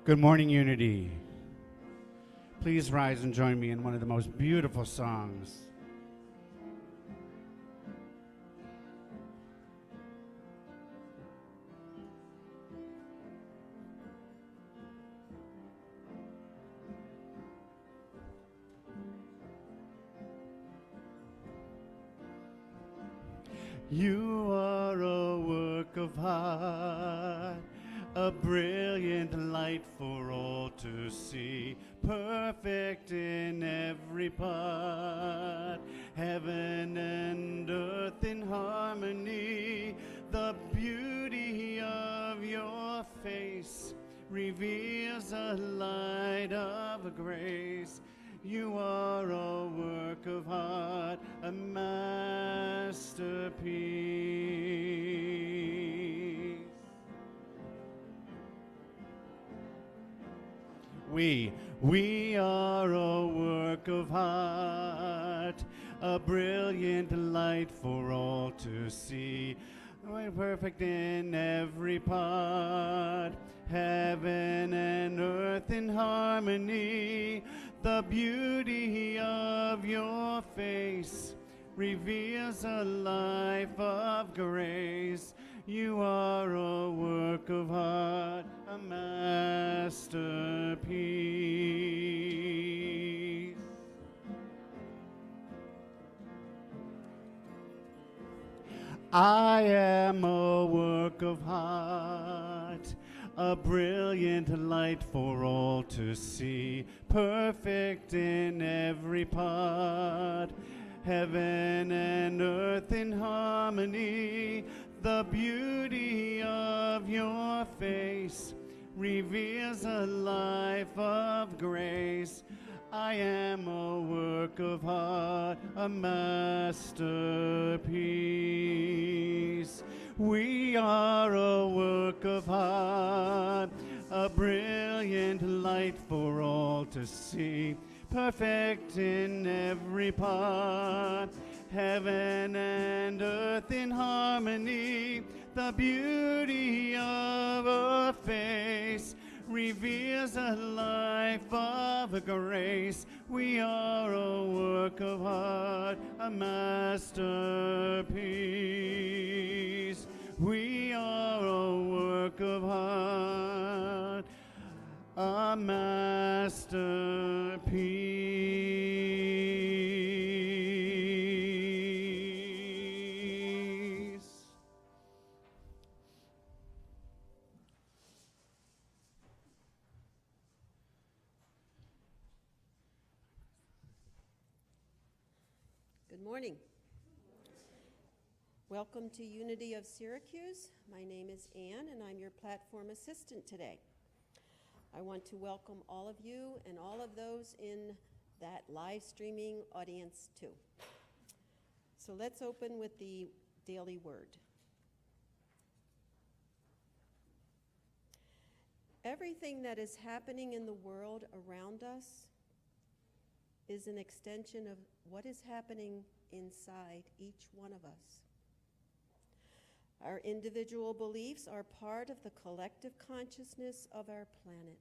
Good morning, Unity. Please rise and join me in one of the most beautiful songs. You are a work of art, a brilliant light for all to see, perfect in every part, heaven and earth in harmony. The beauty of your face reveals a light of grace. You are a work of art, a masterpiece. We are a work of art, a brilliant light for all to see. We're perfect in every part, heaven and earth in harmony. The beauty of your face reveals a life of grace. You are a work of art, a masterpiece. I am a work of art, a brilliant light for all to see, perfect in every part, heaven and earth in harmony. The beauty of your face reveals a life of grace. I am a work of art, a masterpiece. We are a work of art, a brilliant light for all to see, perfect in every part, heaven and earth in harmony. The beauty of a face reveals a life of grace. We are a work of art, a masterpiece. We are a work of art, a masterpiece. Good morning. Welcome to Unity of Syracuse. My name is Anne, and I'm your platform assistant today. I want to welcome all of you and all of those in that live streaming audience too. So let's open with the daily word. Everything that is happening in the world around us is an extension of what is happening inside each one of us. Our individual beliefs are part of the collective consciousness of our planet.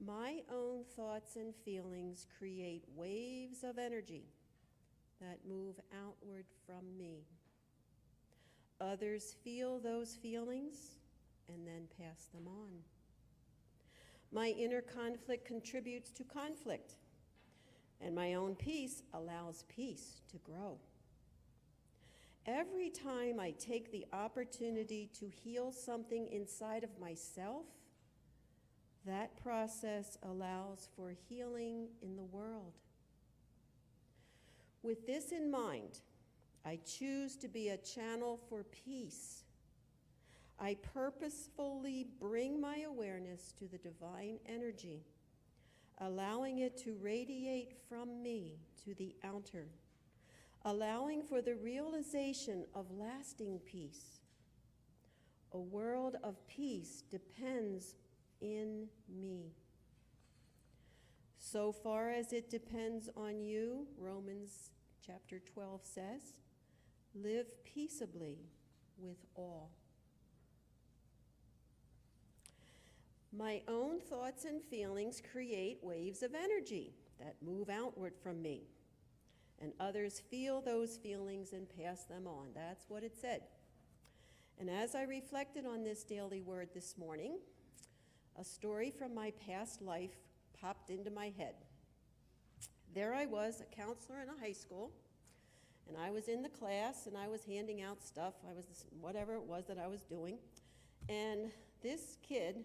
My own thoughts and feelings create waves of energy that move outward from me. Others feel those feelings and then pass them on. My inner conflict contributes to conflict, and my own peace allows peace to grow. Every time I take the opportunity to heal something inside of myself, that process allows for healing in the world. With this in mind, I choose to be a channel for peace. I purposefully bring my awareness to the divine energy, allowing it to radiate from me to the outer, allowing for the realization of lasting peace. A world of peace depends in me. So far as it depends on you, Romans chapter 12 says, live peaceably with all. My own thoughts and feelings create waves of energy that move outward from me, and others feel those feelings and pass them on. That's what it said. And as I reflected on this daily word this morning, a story from my past life popped into my head. There I was, a counselor in a high school, and I was in the class, and I was handing out stuff. I was whatever it was that I was doing. And this kid,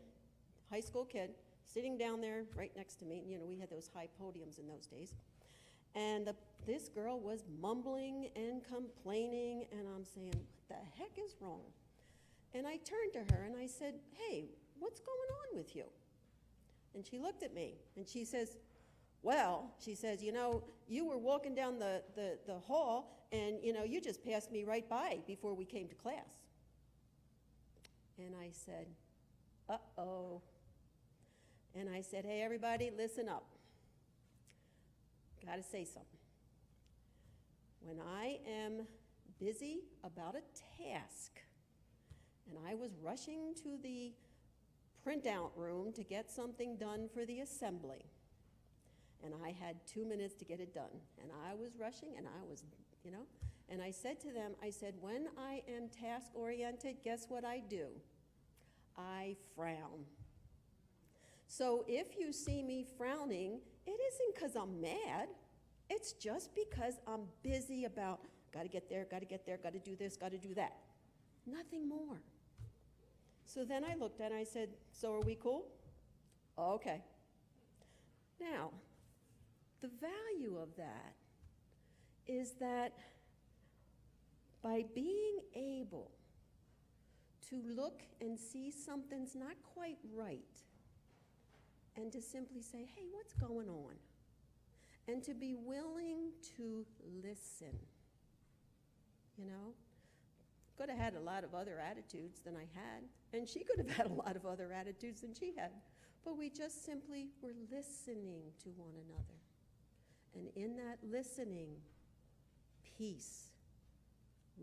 high school kid, sitting down there right next to me. You know, we had those high podiums in those days. And this girl was mumbling and complaining, and I'm saying, what the heck is wrong? And I turned to her, and I said, hey, what's going on with you? And she looked at me, and she says, well, she says, you know, you were walking down the hall, and, you know, you just passed me right by before we came to class. And I said, uh-oh. And I said, hey, everybody, listen up. Got to say something. When I am busy about a task, and I was rushing to the printout room to get something done for the assembly, and I had 2 minutes to get it done, and I was rushing, and I was, you know, and I said to them, I said, when I am task-oriented, guess what I do? I frown. So if you see me frowning, it isn't because I'm mad. It's just because I'm busy about, got to get there, got to do this, got to do that. Nothing more. So then I looked at it and I said, so are we cool? Okay. Now, the value of that is that by being able to look and see something's not quite right, and to simply say, hey, what's going on? And to be willing to listen. You know, could have had a lot of other attitudes than I had, and she could have had a lot of other attitudes than she had, but we just simply were listening to one another. And in that listening, peace,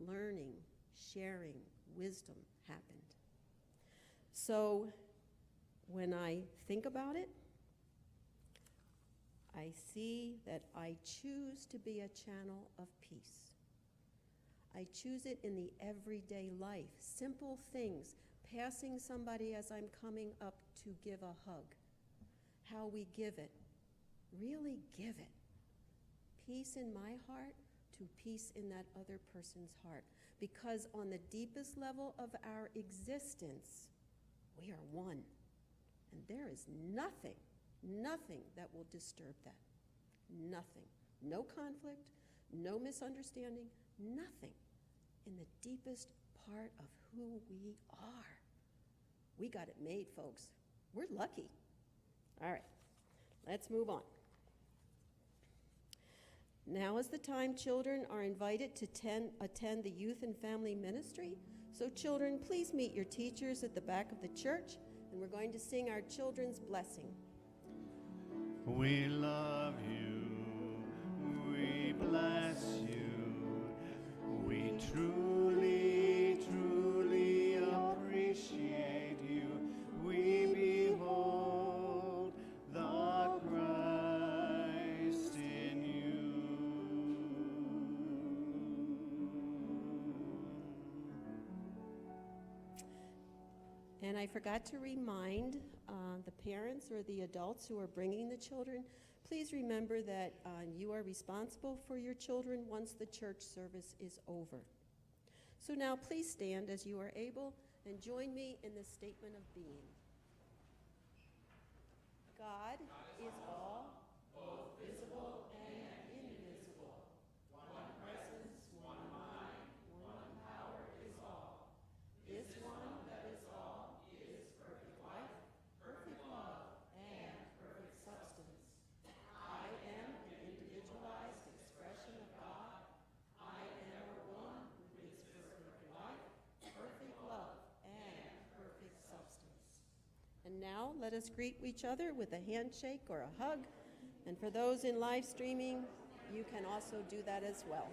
learning, sharing, wisdom happened. So when I think about it, I see that I choose to be a channel of peace. I choose it in the everyday life, simple things, passing somebody as I'm coming up to give a hug, how we give it, really give it. Peace in my heart to peace in that other person's heart. Because on the deepest level of our existence, we are one. And there is nothing that will disturb that. Nothing. No conflict, no misunderstanding, nothing. In the deepest part of who we are. We got it made, folks. We're lucky. All right, let's move on. Now is the time children are invited to attend the youth and family ministry. So children, please meet your teachers at the back of the church, and we're going to sing our children's blessing. We love you, we bless you, we truly, truly appreciate you. We behold the Christ in you. And I forgot to remind the parents or the adults who are bringing the children, please remember that you are responsible for your children once the church service is over. So now please stand as you are able and join me in the statement of being. God is all, both visible and invisible. One presence, one mind, one power is all. This one that is all is perfect life, perfect love, and perfect substance. I am an individualized expression of God. I am one with His perfect life, perfect love, and perfect substance. And now let us greet each other with a handshake or a hug. And for those in live streaming, you can also do that as well.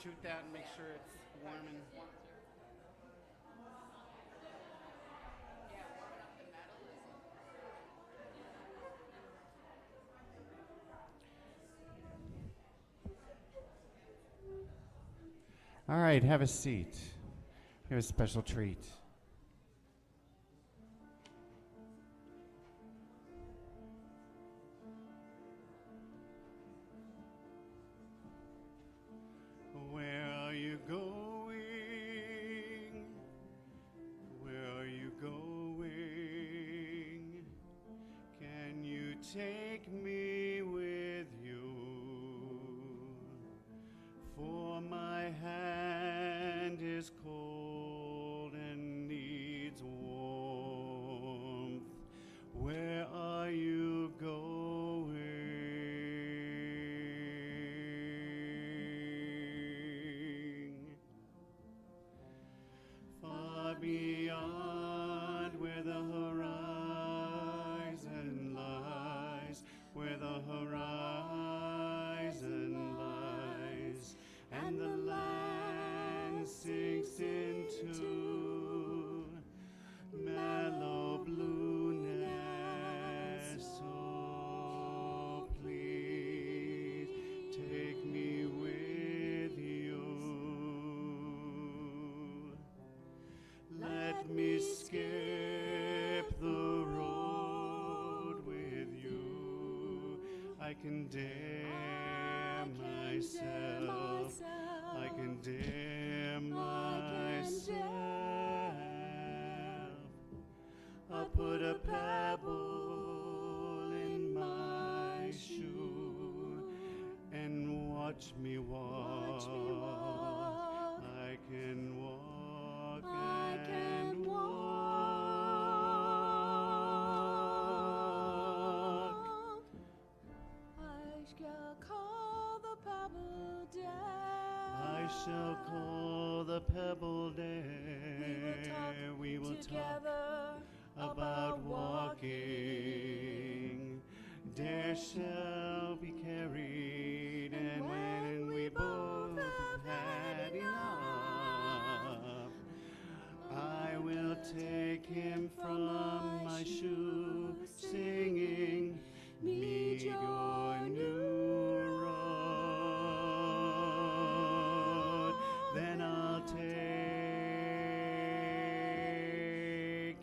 toot that and make sure it's warm and. All right, have a seat. We have a special treat. Where are you going? Where are you going? Can you take me with you? For my hand is cold and needs warmth. Where are you going? Far beyond where the horizon lies, where the horizon lies, and the land sinks into mellow blueness. Oh, please take me with you. Let me skip the road with you. I can dare myself. I can dare myself. I'll put a pebble in my shoe and watch me walk. I can walk and walk. I shall call the pebble down. I shall call the pebble down. We will talk together about walking. Dare shall be carried, and when we both have had enough, I will take him from my shoe, singing, meet your new road. Then I'll take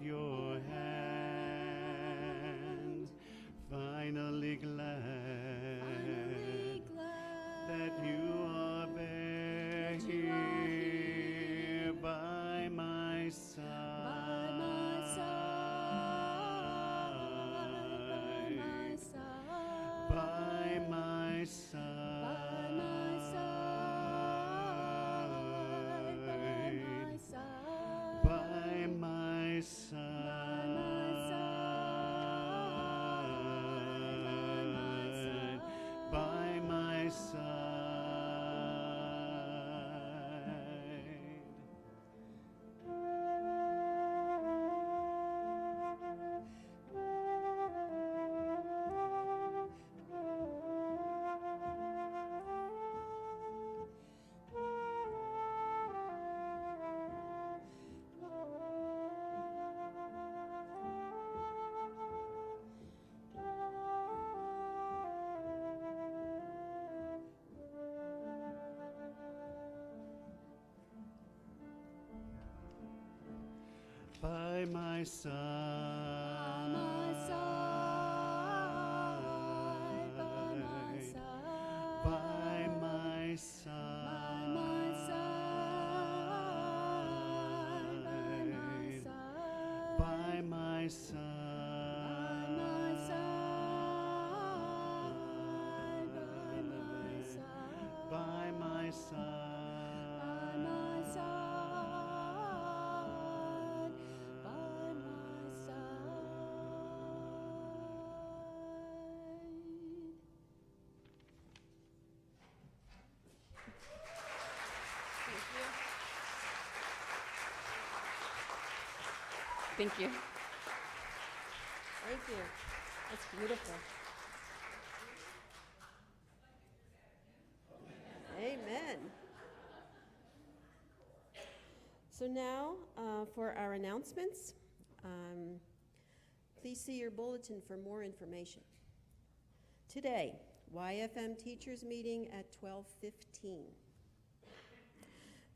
your hand, finally glad that you are there here by my side. By my side. By my side. By my side. By my side. By my side. By my side. By my side. Thank you. Thank you. That's beautiful. Amen. So now for our announcements. Please see your bulletin for more information. Today, YFM teachers meeting at 12:15.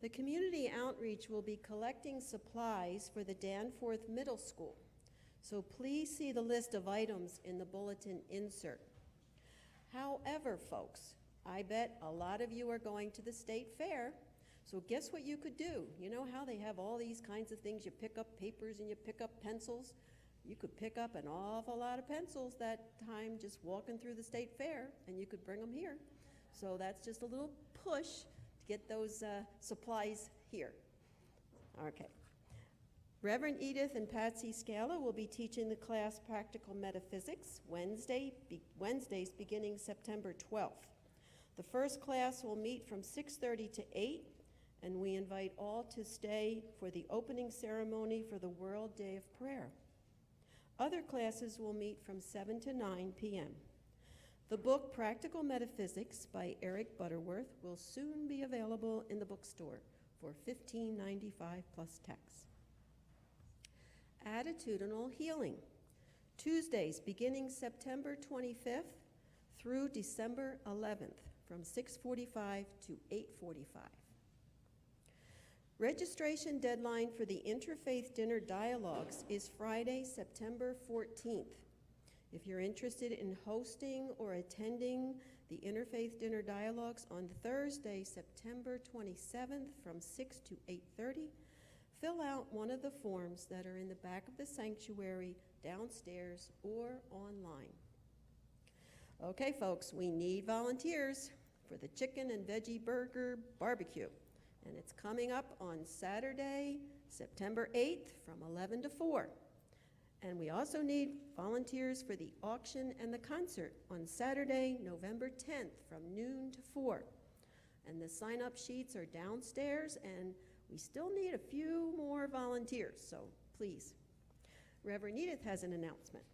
The community outreach will be collecting supplies for the Danforth Middle School. So please see the list of items in the bulletin insert. However, folks, I bet a lot of you are going to the state fair. So guess what you could do? You know how they have all these kinds of things? You pick up papers and you pick up pencils. You could pick up an awful lot of pencils that time just walking through the state fair, and you could bring them here. So that's just a little push to get those supplies here. Okay. Reverend Edith and Patsy Scala will be teaching the class Practical Metaphysics Wednesdays beginning September 12th. The first class will meet from 6:30 to 8, and we invite all to stay for the opening ceremony for the World Day of Prayer. Other classes will meet from 7 to 9 p.m. The book Practical Metaphysics by Eric Butterworth will soon be available in the bookstore for $15.95 plus tax. Attitudinal Healing, Tuesdays beginning September 25th through December 11th from 6:45 to 8:45. Registration deadline for the Interfaith Dinner Dialogues is Friday, September 14th. If you're interested in hosting or attending the Interfaith Dinner Dialogues on Thursday, September 27th from 6 to 8:30, fill out one of the forms that are in the back of the sanctuary, downstairs, or online. Okay, folks, we need volunteers for the chicken and veggie burger barbecue. And it's coming up on Saturday, September 8th from 11 to 4. And we also need volunteers for the auction and the concert on Saturday, November 10th from noon to 4. And the sign-up sheets are downstairs, and we still need a few more volunteers, so please. Reverend Edith has an announcement.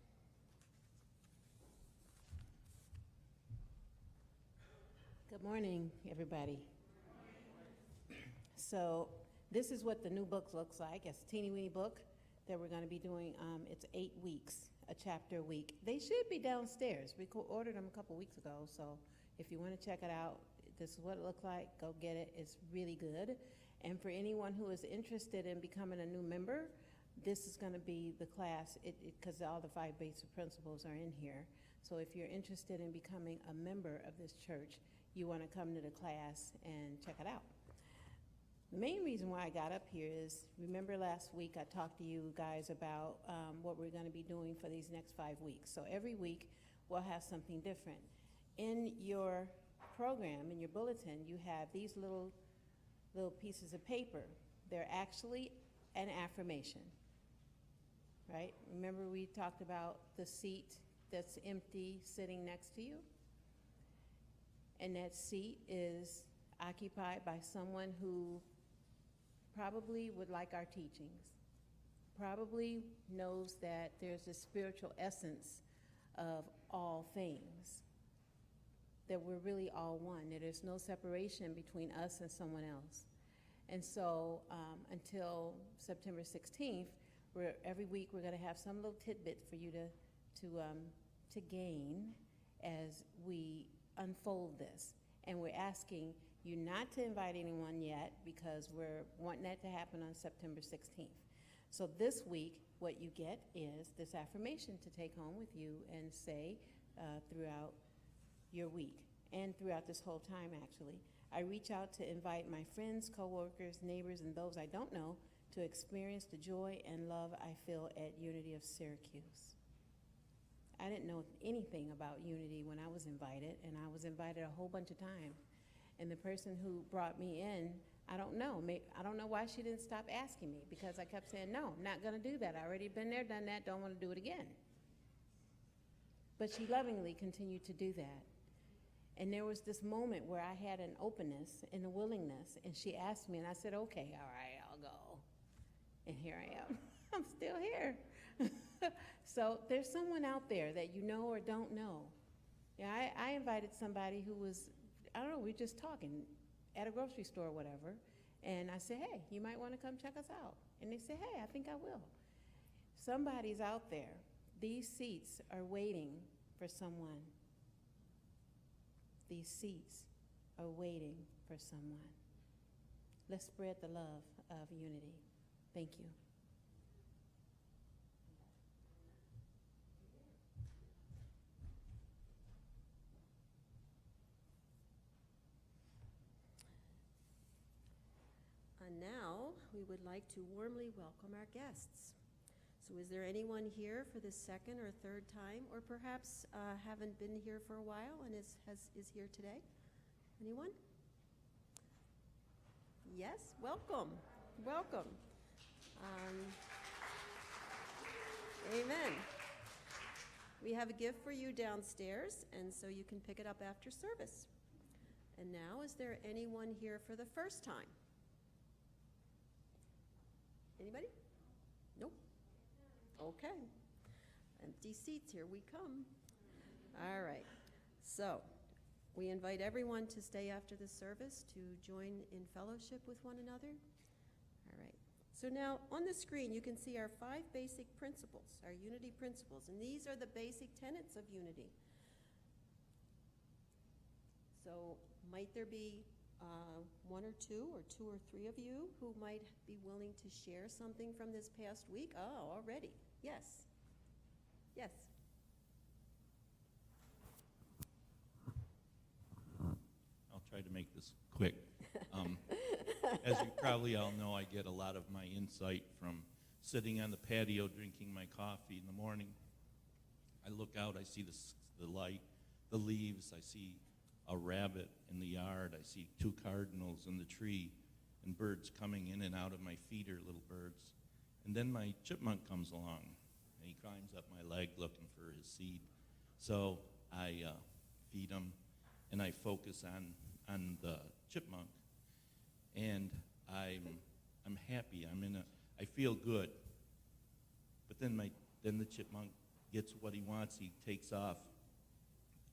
Good morning, everybody. So this is what the new book looks like. It's a teeny-weeny book that we're going to be doing. It's 8 weeks, a chapter a week. They should be downstairs. We ordered them a couple weeks ago, so if you want to check it out, this is what it looks like. Go get it. It's really good. And for anyone who is interested in becoming a new member, this is going to be the class, because all the 5 basic principles are in here. So if you're interested in becoming a member of this church, you want to come to the class and check it out. The main reason why I got up here is, remember last week I talked to you guys about what we're going to be doing for these next 5 weeks. So every week we'll have something different. In your program, in your bulletin, you have these little pieces of paper. They're actually an affirmation, right? Remember we talked about the seat that's empty sitting next to you? And that seat is occupied by someone who probably would like our teachings, probably knows that there's a spiritual essence of all things, that we're really all one, that there's no separation between us and someone else. And so until September 16th, every week we're going to have some little tidbit for you to gain as we unfold this. And we're asking you not to invite anyone yet, because we're wanting that to happen on September 16th. So this week, what you get is this affirmation to take home with you and say throughout your week and throughout this whole time, actually. I reach out to invite my friends, coworkers, neighbors, and those I don't know to experience the joy and love I feel at Unity of Syracuse. I didn't know anything about Unity when I was invited, and I was invited a whole bunch of times. And the person who brought me in, I don't know why she didn't stop asking me, because I kept saying, no, I'm not going to do that. I already been there, done that, don't want to do it again. But she lovingly continued to do that. And there was this moment where I had an openness and a willingness, and she asked me, and I said, okay, all right, I'll go. And here I am. I'm still here. So there's someone out there that you know or don't know. Yeah, I invited somebody who was, I don't know, we were just talking at a grocery store or whatever, And I said, hey, you might want to come check us out. And they said, hey, I think I will. Somebody's out there. These seats are waiting for someone. These seats are waiting for someone. Let's spread the love of unity. Thank you. And now, we would like to warmly welcome our guests. So is there anyone here for the second or third time, or perhaps haven't been here for a while and is here today? Anyone? Yes, welcome, welcome. Amen. We have a gift for you downstairs, and so you can pick it up after service. And now, is there anyone here for the first time? Anybody? Nope. Okay. Empty seats, here we come. All right. So, we invite everyone to stay after the service to join in fellowship with one another. All right. So now, on the screen, you can see our 5 basic principles, our unity principles, and these are the basic tenets of unity. So, might there be one or two or three of you who might be willing to share something from this past week? Oh, already. Yes. Yes. I'll try to make this quick. As you probably all know, I get a lot of my insight from sitting on the patio drinking my coffee in the morning. I look out, I see the light, the leaves, I see a rabbit in the yard, I see 2 cardinals in the tree, and birds coming in and out of my feeder, little birds. And then my chipmunk comes along, and he climbs up my leg looking for his seed. So I feed him, and I focus on the chipmunk, and I'm happy. I feel good. But then the chipmunk gets what he wants. He takes off,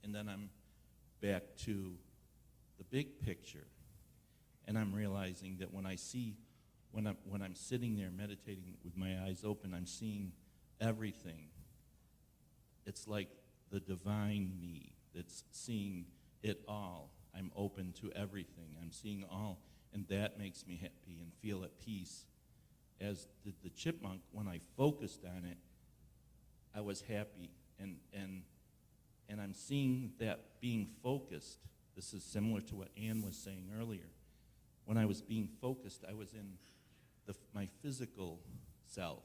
and then I'm back to the big picture, and I'm realizing that when I'm sitting there meditating with my eyes open, I'm seeing everything. It's like the divine me that's seeing it all. I'm open to everything. I'm seeing all, and that makes me happy and feel at peace. As did the chipmunk, when I focused on it, I was happy, and I'm seeing that being focused. This is similar to what Ann was saying earlier. When I was being focused, I was in my physical self,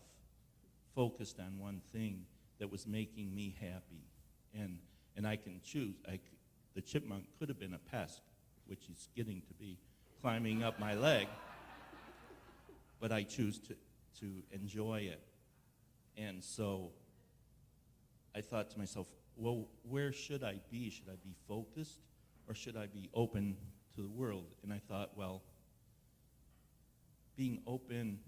focused on one thing that was making me happy, and I can choose. The chipmunk could have been a pest, which he's getting to be, climbing up my leg, but I choose to enjoy it. And so I thought to myself, well, where should I be? Should I be focused, or should I be open to the world? And I thought, well, being open,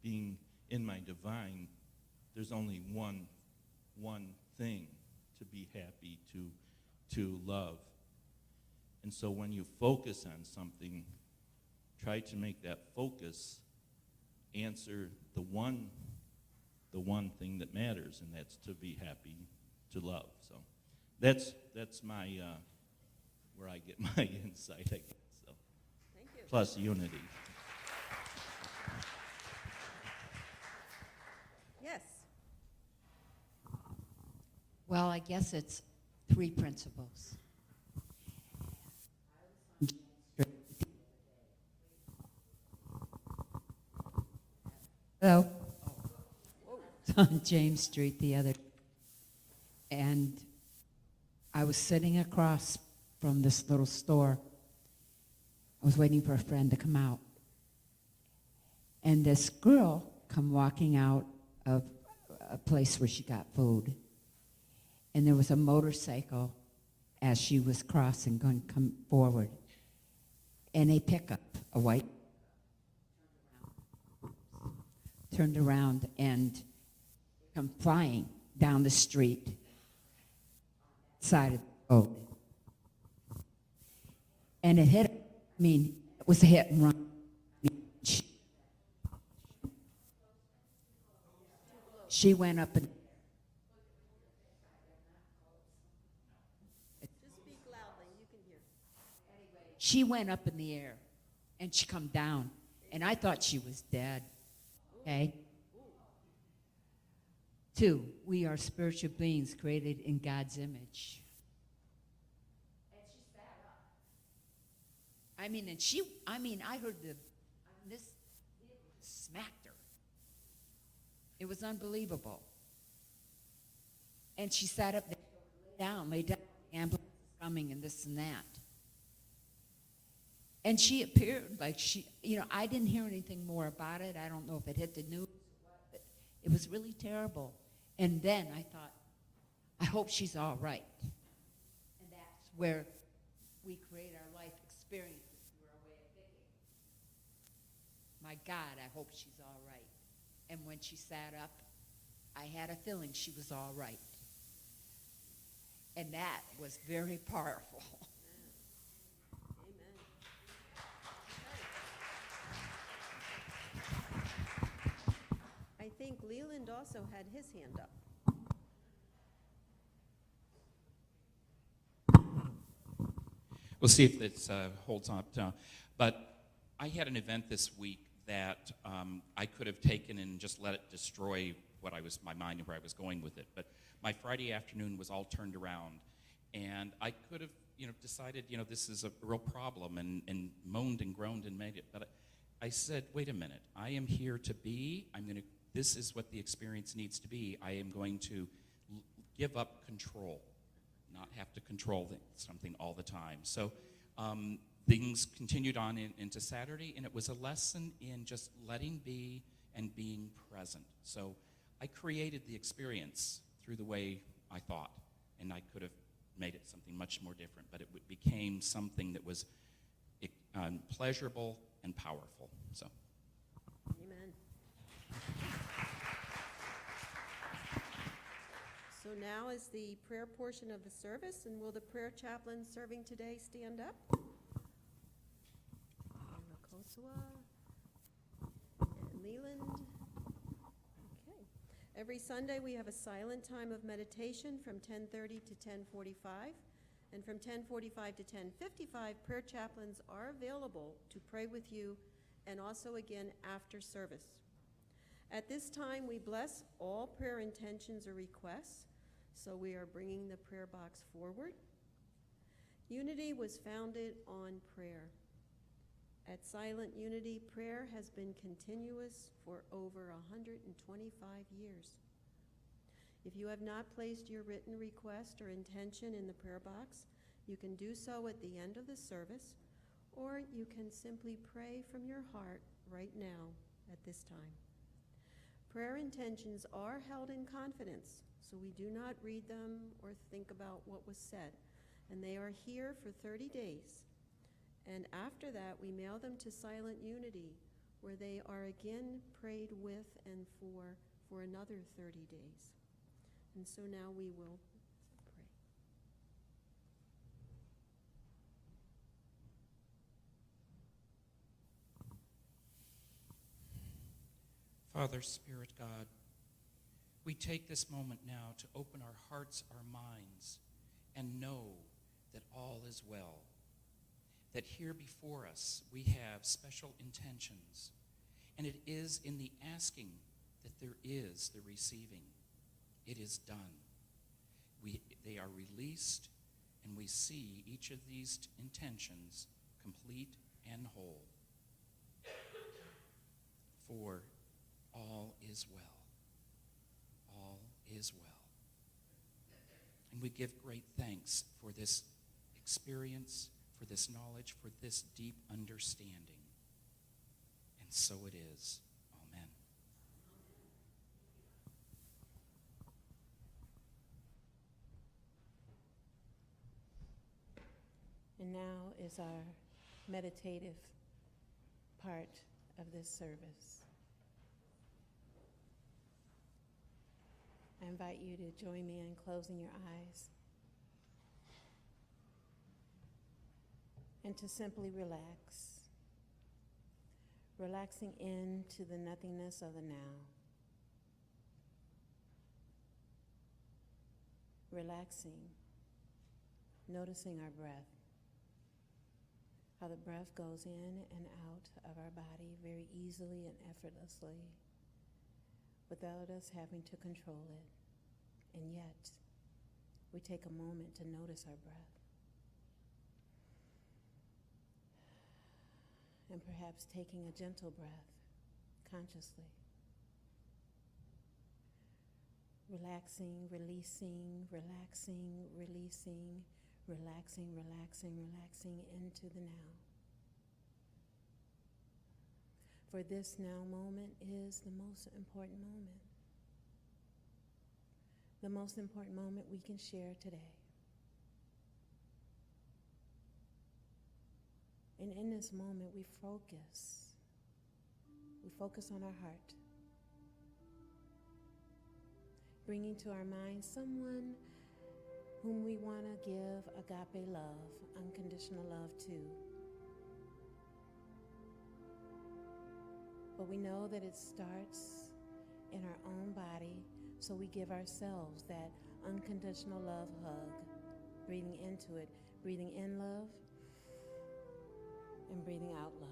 being in my divine, there's only one thing to be happy, to love. And so when you focus on something, try to make that focus answer the one thing that matters, and that's to be happy, to love. So that's my where I get my insight, I guess. So Thank you. plus unity. Yes. Well, I guess it's 3 principles. Hello. On James Street the other day, and I was sitting across from this little store. I was waiting for a friend to come out, and this girl come walking out of a place where she got food, and there was a motorcycle as she was crossing, going to come forward, and a pickup, a white, turned around and come flying down the street, side of the road. And it hit, it was a hit and run. She went up and Just speak loudly, you can hear. she went up in the air, and she come down, and I thought she was dead. Okay. 2, we are spiritual beings created in God's image. And she sat up. I heard this smacked her. It was unbelievable. And she sat up there, lay down, the ambulance is coming and this and that. And she appeared like I didn't hear anything more about it. I don't know if it hit the news or what, but it was really terrible. And then I thought, I hope she's all right. And that's where we create our life experiences through our way of thinking. My God, I hope she's all right. And when she sat up, I had a feeling she was all right. And that was very powerful. Amen. I think Leland also had his hand up. We'll see if this holds up. But I had an event this week that I could have taken and just let it destroy my mind and where I was going with it. But my Friday afternoon was all turned around, and I could have, decided, this is a real problem, and moaned and groaned and made it. But I said, wait a minute, I am here to be. This is what the experience needs to be. I am going to give up control, not have to control something all the time. So things continued on into Saturday, and it was a lesson in just letting be and being present. So I created the experience through the way I thought, and I could have made it something much more different, but it became something that was pleasurable and powerful. So. Amen. So now is the prayer portion of the service, and will the prayer chaplain serving today stand up? Makosua and Leland. Okay. Every Sunday we have a silent time of meditation from 10:30 to 10:45, and from 10:45 to 10:55, prayer chaplains are available to pray with you, and also again after service. At this time, we bless all prayer intentions or requests, so we are bringing the prayer box forward. Unity was founded on prayer. At Silent Unity, prayer has been continuous for over 125 years. If you have not placed your written request or intention in the prayer box, you can do so at the end of the service, or you can simply pray from your heart right now at this time. Prayer intentions are held in confidence, so we do not read them or think about what was said, and they are here for 30 days. And after that, we mail them to Silent Unity, where they are again prayed with and for another 30 days. And so now we will pray. Father, Spirit, God, we take this moment now to open our hearts, our minds, and know that all is well. That here before us we have special intentions, and it is in the asking that there is the receiving. It is done. They are released, and we see each of these intentions complete and whole. For all is well. All is well. And we give great thanks for this experience, for this knowledge, for this deep understanding. And so it is. Amen. And now is our meditative part of this service. I invite you to join me in closing your eyes and to simply relax, relaxing into the nothingness of the now. relaxing, noticing our breath, how the breath goes in and out of our body very easily and effortlessly without us having to control it. And yet, we take a moment to notice our breath. And perhaps taking a gentle breath consciously. Relaxing, releasing, relaxing, releasing, relaxing, relaxing, relaxing into the now. For this now moment is the most important moment. The most important moment we can share today. And in this moment, we focus. We focus on our heart. Bringing to our mind someone whom we want to give agape love, unconditional love to. But we know that it starts in our own body, so we give ourselves that unconditional love hug, breathing into it, breathing in love, and breathing out love.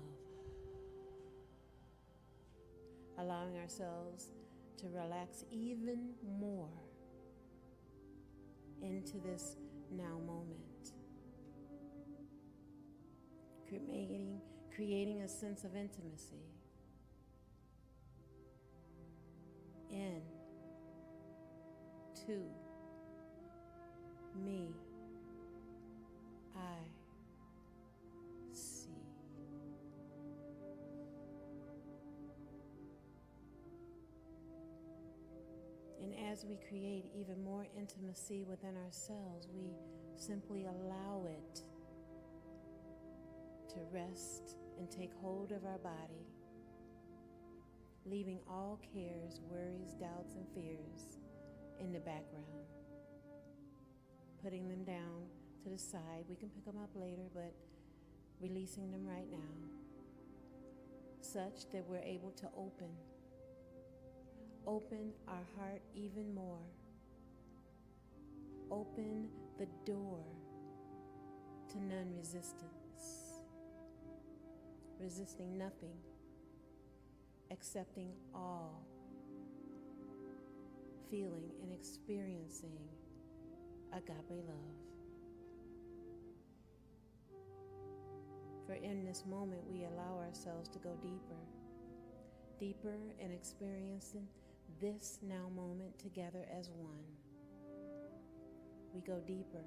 Allowing ourselves to relax even more into this now moment. Creating a sense of intimacy in, to, me, I see. And as we create even more intimacy within ourselves, we simply allow it to rest and take hold of our body, leaving all cares, worries, doubts, and fears in the background. Putting them down to the side. We can pick them up later, but releasing them right now, such that we're able to open our heart even more. Open the door to non-resistance. Resisting nothing, accepting all, feeling and experiencing agape love. For in this moment, we allow ourselves to go deeper in experiencing this now moment together as one. We go deeper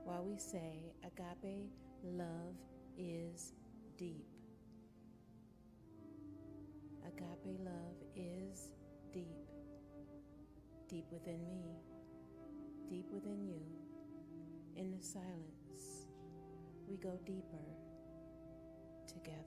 while we say, agape love is deep. Agape love is deep. Deep within me, deep within you. In the silence, we go deeper together.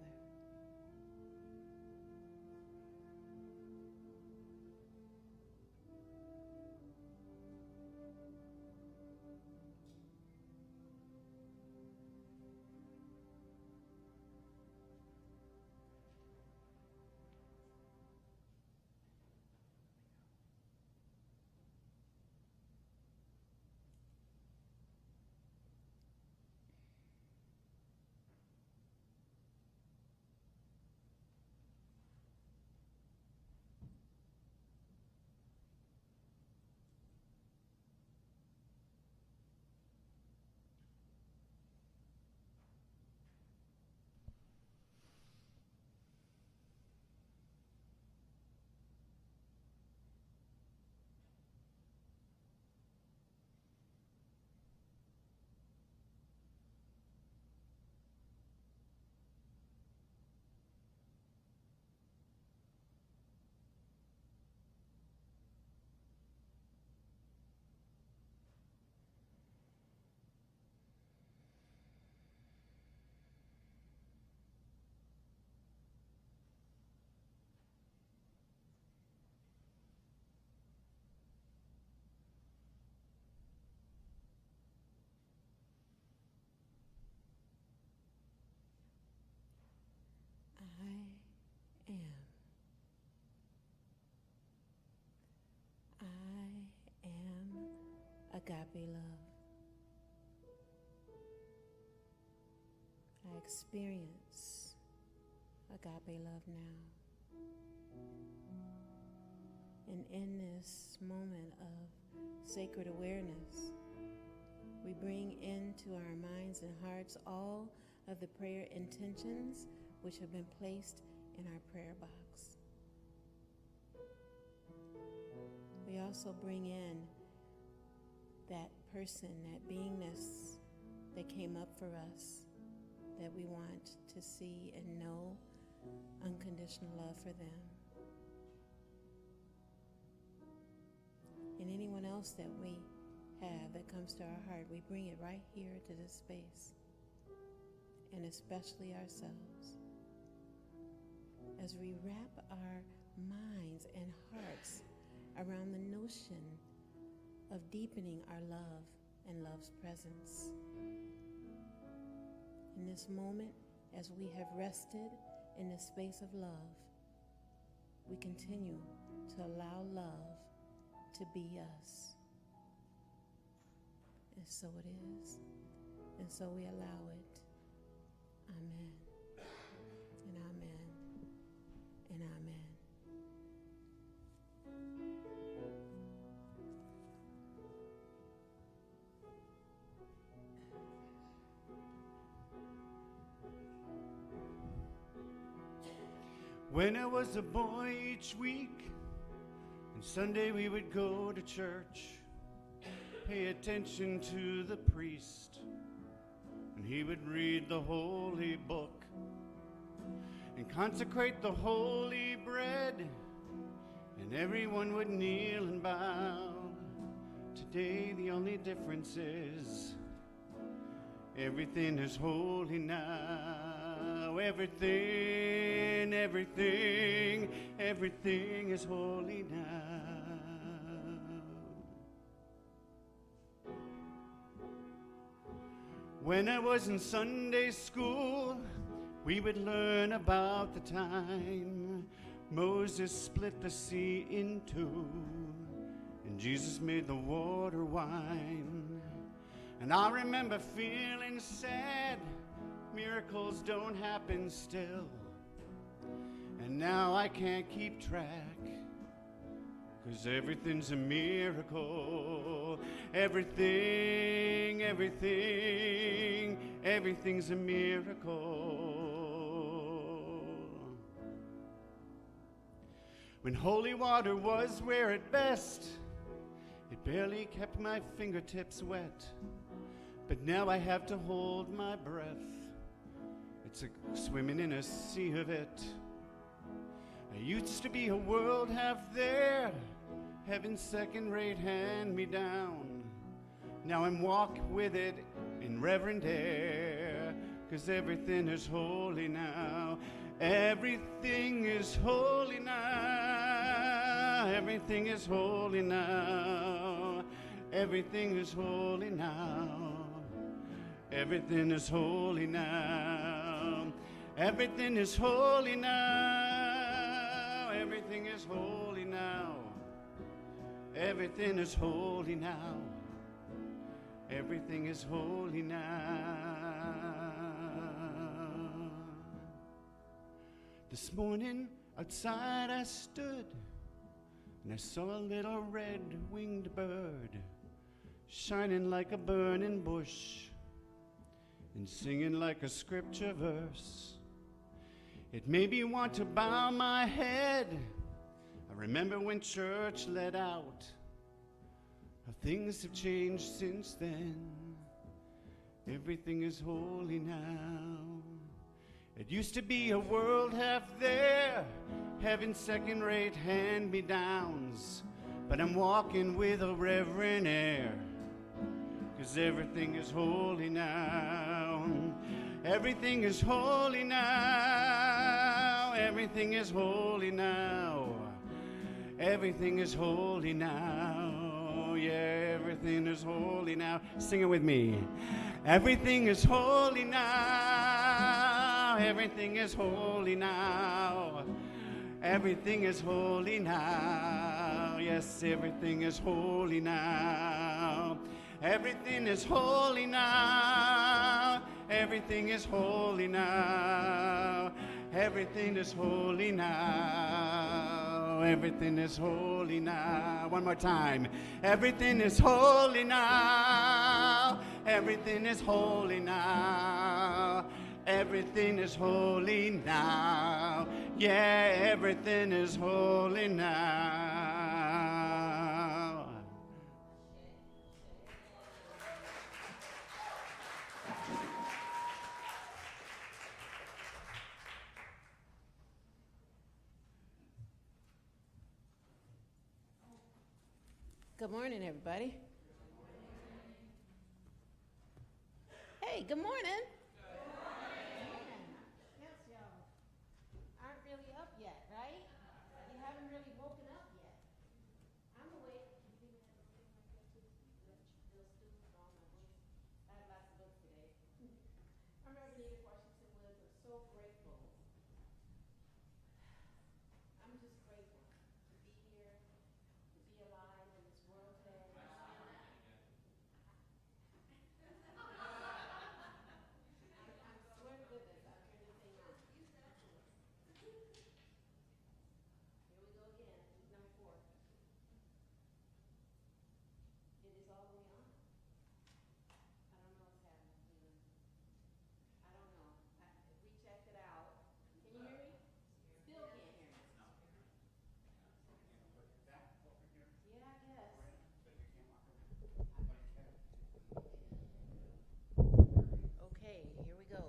agape love. I experience agape love now. And in this moment of sacred awareness, we bring into our minds and hearts all of the prayer intentions which have been placed in our prayer box. We also bring in that person, that beingness that came up for us, that we want to see and know unconditional love for them. And anyone else that we have that comes to our heart, we bring it right here to this space, and especially ourselves, as we wrap our minds and hearts around the notion of deepening our love and love's presence. In this moment, as we have rested in the space of love, we continue to allow love to be us. And so it is, and so we allow it. Amen, and amen, and amen. When I was a boy, each week, on Sunday we would go to church, pay attention to the priest, and he would read the holy book and consecrate the holy bread, and everyone would kneel and bow. Today the only difference is everything is holy now. Everything is holy now. When I was in Sunday school, we would learn about the time Moses split the sea in two, and Jesus made the water wine. And I remember feeling sad, miracles don't happen still. And now I can't keep track, 'cause everything's a miracle. Everything's a miracle. When holy water was where at best, it barely kept my fingertips wet. But now I have to hold my breath. It's like swimming in a sea of it. I used to be a world half there, heaven's second-rate hand-me-down. Now I'm walk with it in reverent air, 'cause everything is holy now. Everything is holy now. Everything is holy now. Everything is holy now. Everything is holy now. Everything is holy now. Everything is holy now. Everything is holy now. Everything is holy now. This morning outside I stood, and I saw a little red-winged bird shining like a burning bush and singing like a scripture verse. It made me want to bow my head. I remember when church let out. How things have changed since then. Everything is holy now. It used to be a world half there, heaven's second-rate hand-me-downs. But I'm walking with a reverent air, 'cause everything is holy now. Everything is holy now. Everything is holy now. Everything is holy now. Yeah, everything is holy now. Sing it with me. Everything is holy now. Everything is holy now. Everything is holy now. yes, everything is holy now. Everything is holy now. Everything is holy now. Everything is holy now. Everything is holy now. One more time. Everything is holy now. Everything is holy now. Everything is holy now. Yeah, everything is holy now. Good morning, everybody. Hey, good morning. Yes, y'all aren't really up yet, right? You haven't really woken up yet. I'm awake. I have lots of books today. I'm Reverend Edith Washington-Woods. I'm so grateful. I'm just grateful to be here, to be alive in this world today. I swear to goodness, I turned this thing on. Here we go again, number 4. It is all the way on. I don't know what's happening, Stephen. I don't know. We checked it out. Can you hear me? Still can't hear me. Yeah, I guess. Okay, here we go.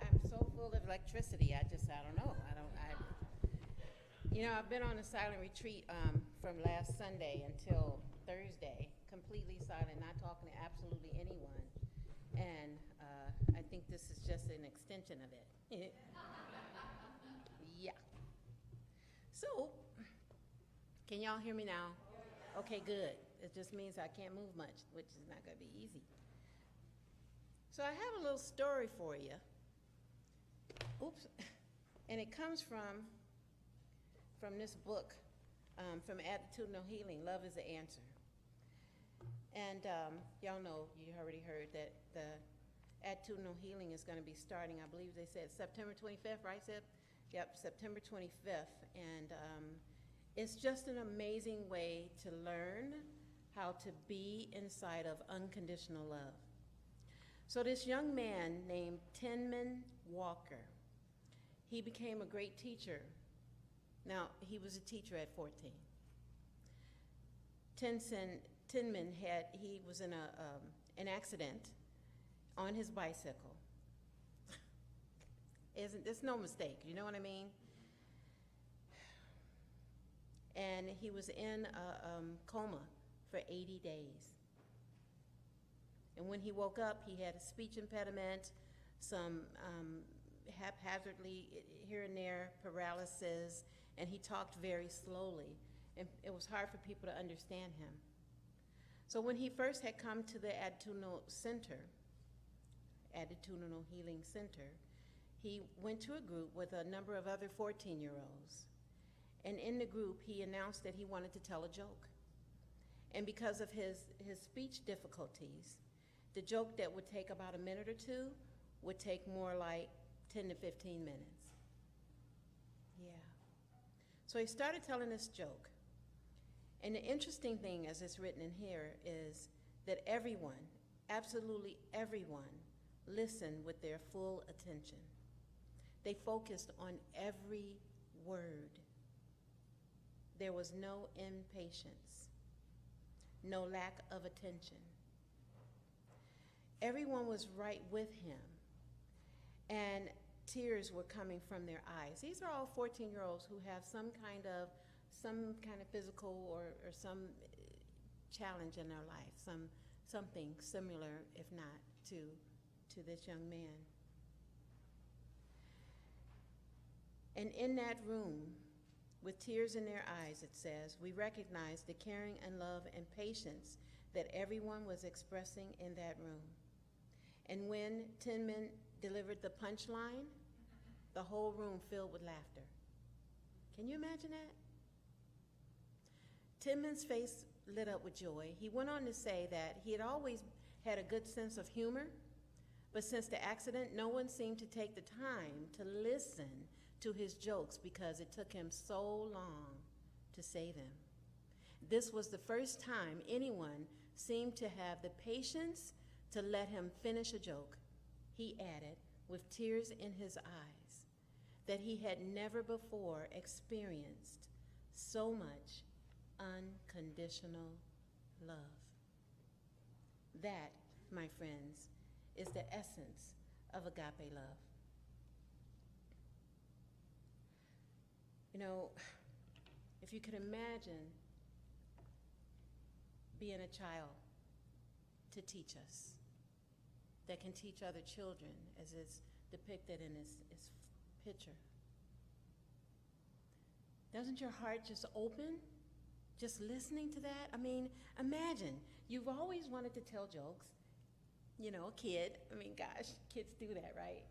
I'm so full of electricity. I don't know. I've been on a silent retreat from last Sunday until Thursday, completely silent, not talking to absolutely anyone. And I think this is just an extension of it. Yeah. So, can y'all hear me now? Okay, good. It just means I can't move much, which is not going to be easy. So I have a little story for you. Oops. And it comes from this book, from Attitudinal Healing, Love is the Answer. And y'all know, you already heard that the Attitudinal Healing is going to be starting, I believe they said September 25th, right, Seb? Yep, September 25th. And it's just an amazing way to learn how to be inside of unconditional love. So this young man named Tinman Walker, he became a great teacher. Now, he was a teacher at 14. Tinman was in an accident on his bicycle. There's no mistake, you know what I mean? And he was in a coma for 80 days. And when he woke up, he had a speech impediment, some haphazardly here and there paralysis, and he talked very slowly. And it was hard for people to understand him. So when he first had come to the Attitudinal Healing Center, he went to a group with a number of other 14-year-olds. And in the group, he announced that he wanted to tell a joke. And because of his speech difficulties, the joke that would take about a minute or two would take more like 10 to 15 minutes. Yeah. So he started telling this joke. And the interesting thing, as it's written in here, is that everyone, absolutely everyone, listened with their full attention. They focused on every word. There was no impatience, no lack of attention. Everyone was right with him, and tears were coming from their eyes. These are all 14-year-olds who have some kind of physical or some challenge in their life, something similar, if not to this young man. And in that room, with tears in their eyes, it says, we recognized the caring and love and patience that everyone was expressing in that room. And when Tinman delivered the punchline, the whole room filled with laughter. Can you imagine that? Tinman's face lit up with joy. He went on to say that he had always had a good sense of humor, but since the accident, no one seemed to take the time to listen to his jokes because it took him so long to say them. This was the first time anyone seemed to have the patience to let him finish a joke. He added, with tears in his eyes, that he had never before experienced so much unconditional love. That, my friends, is the essence of agape love. You know, if you could imagine being a child to teach us, that can teach other children, as is depicted in his picture. Doesn't your heart just open, just listening to that? I mean, imagine, you've always wanted to tell jokes. You know, a kid, I mean, gosh, kids do that, right?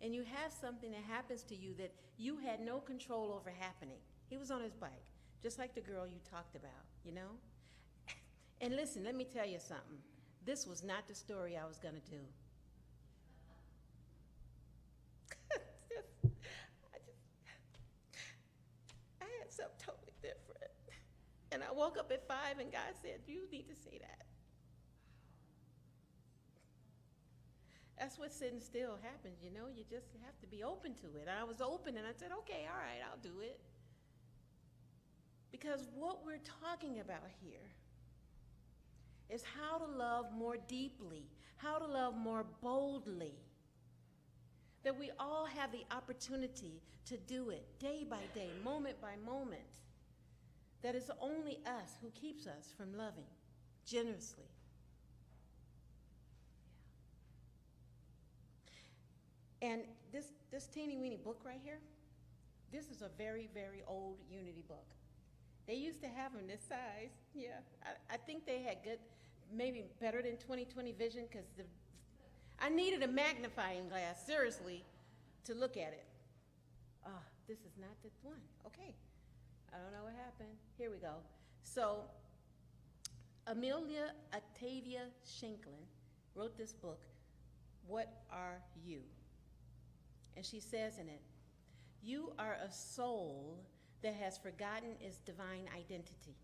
And you have something that happens to you that you had no control over happening. He was on his bike, just like the girl you talked about, you know? And listen, let me tell you something. This was not the story I was gonna do. I had something totally different. And I woke up at 5 and God said, you need to say that. That's what sitting still happens, you know? You just have to be open to it. And I was open and I said, okay, all right, I'll do it. Because what we're talking about here is how to love more deeply, how to love more boldly. That we all have the opportunity to do it day by day, moment by moment. That it's only us who keeps us from loving generously. And this teeny weeny book right here, this is a very, very old Unity book. They used to have them this size. Yeah, I think they had good, maybe better than 20/20 vision, because I needed a magnifying glass, seriously, to look at it. This is not the one. Okay, I don't know what happened. Here we go. So Amelia Octavia Shinklin wrote this book, What Are You? And she says in it, you are a soul that has forgotten its divine identity.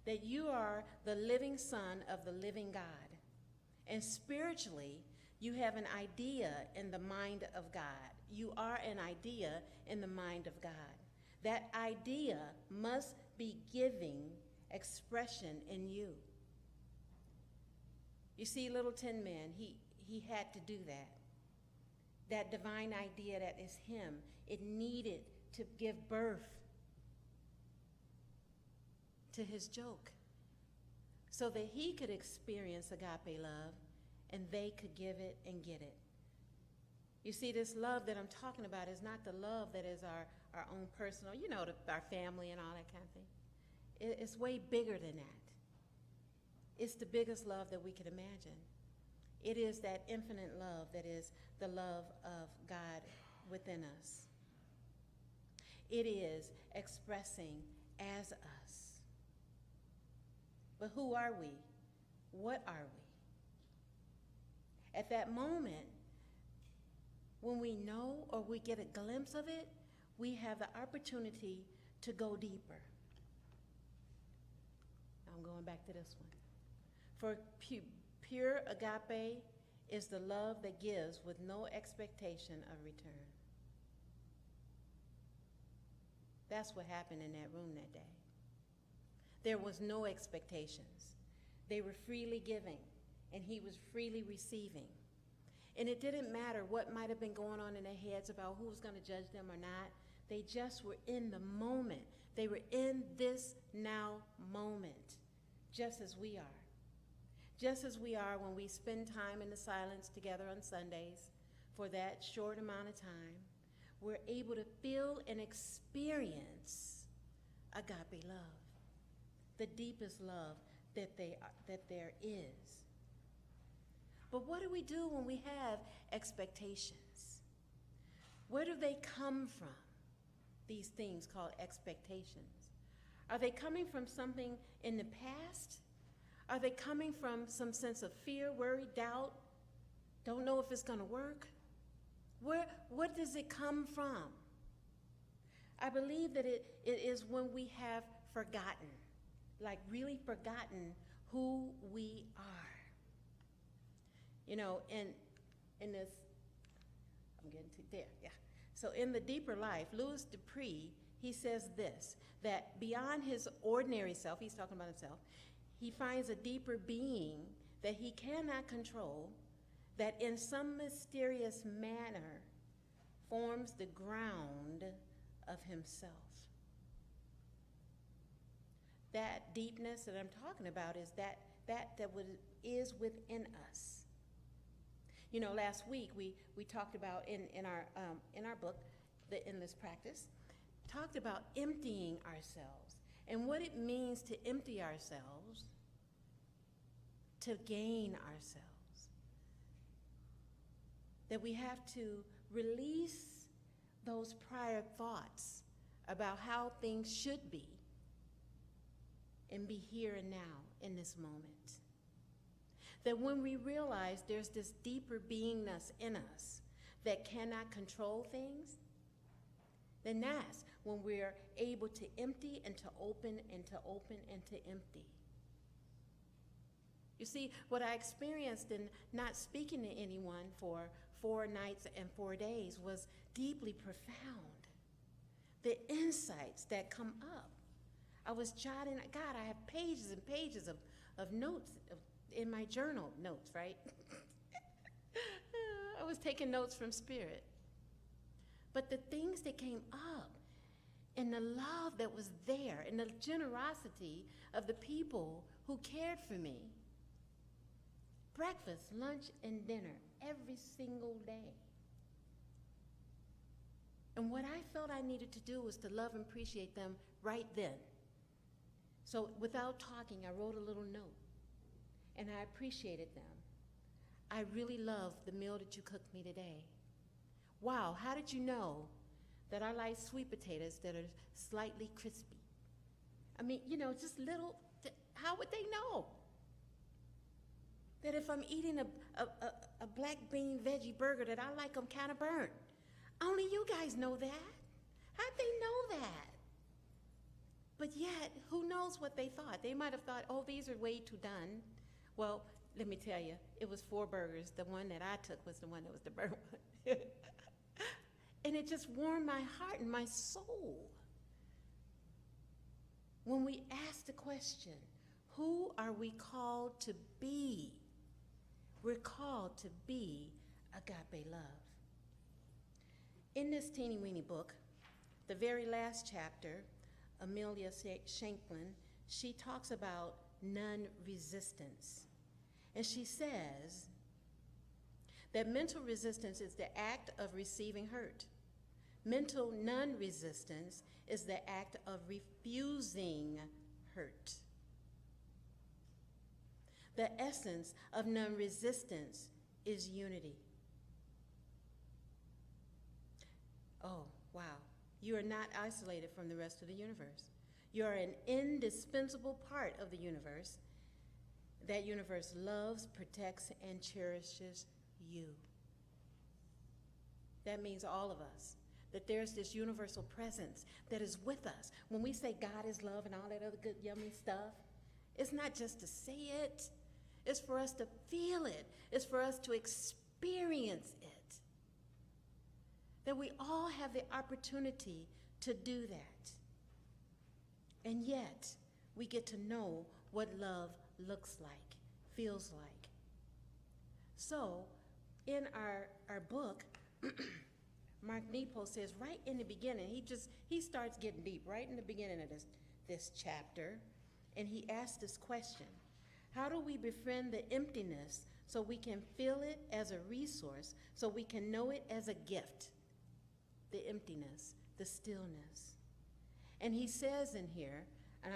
That you are the living son of the living God. And spiritually, you have an idea in the mind of God. You are an idea in the mind of God. That idea must be giving expression in you. You see, little Tin Man, he had to do that. That divine idea that is him, it needed to give birth to his joke so that he could experience agape love and they could give it and get it. You see, this love that I'm talking about is not the love that is our own personal, you know, our family and all that kind of thing. It's way bigger than that. It's the biggest love that we could imagine. It is that infinite love that is the love of God within us. It is expressing as us. But who are we? What are we? At that moment, when we know or we get a glimpse of it, we have the opportunity to go deeper. I'm going back to this one. For pure agape is the love that gives with no expectation of return. That's what happened in that room that day. There was no expectations. They were freely giving, and he was freely receiving. And it didn't matter what might have been going on in their heads about who was going to judge them or not. They just were in the moment. They were in this now moment, just as we are. Just as we are when we spend time in the silence together on Sundays for that short amount of time, we're able to feel and experience agape love, the deepest love that there is. But what do we do when we have expectations? Where do they come from, these things called expectations? Are they coming from something in the past? Are they coming from some sense of fear, worry, doubt? Don't know if it's going to work? What does it come from? I believe that it is when we have forgotten, like really forgotten who we are. You know, in this, I'm getting to there, yeah. So in The Deeper Life, Louis Dupree, he says this, that beyond his ordinary self, he's talking about himself, he finds a deeper being that he cannot control, that in some mysterious manner forms the ground of himself. That deepness that I'm talking about is that is within us. You know, last week we talked about in our book, in this practice, talked about emptying ourselves and what it means to empty ourselves to gain ourselves. That we have to release those prior thoughts about how things should be and be here and now in this moment. That when we realize there's this deeper beingness in us that cannot control things, then that's when we're able to empty and to open and to open and to empty. You see, what I experienced in not speaking to anyone for 4 nights and 4 days was deeply profound. The insights that come up. I was jotting, God, I have pages and pages of notes in my journal notes, right? I was taking notes from Spirit. But the things that came up and the love that was there and the generosity of the people who cared for me, breakfast, lunch, and dinner every single day. And what I felt I needed to do was to love and appreciate them right then. So without talking, I wrote a little note, and I appreciated them. I really love the meal that you cooked me today. Wow, how did you know that I like sweet potatoes that are slightly crispy? I mean, you know, just little, how would they know? That if I'm eating a black bean veggie burger that I like them kind of burnt. Only you guys know that. How'd they know that? But yet, who knows what they thought? They might have thought, oh, these are way too done. Well, let me tell you, it was 4 burgers. The one that I took was the one that was the burnt one. And it just warmed my heart and my soul. When we ask the question, who are we called to be? We're called to be agape love. In this teeny weeny book, the very last chapter, Amelia Shanklin, she talks about non-resistance. And she says that mental resistance is the act of receiving hurt. Mental non-resistance is the act of refusing hurt. The essence of non-resistance is unity. Oh, wow. You are not isolated from the rest of the universe. You are an indispensable part of the universe. That universe loves, protects, and cherishes you. That means all of us. That there's this universal presence that is with us. When we say God is love and all that other good yummy stuff, it's not just to say it. It's for us to feel it. It's for us to experience it. That we all have the opportunity to do that. And yet, we get to know what love looks like, feels like. So, in our book, Mark Nepo says right in the beginning, he starts getting deep right in the beginning of this chapter, and he asks this question: how do we befriend the emptiness so we can feel it as a resource, so we can know it as a gift? The emptiness, the stillness. And he says in here, and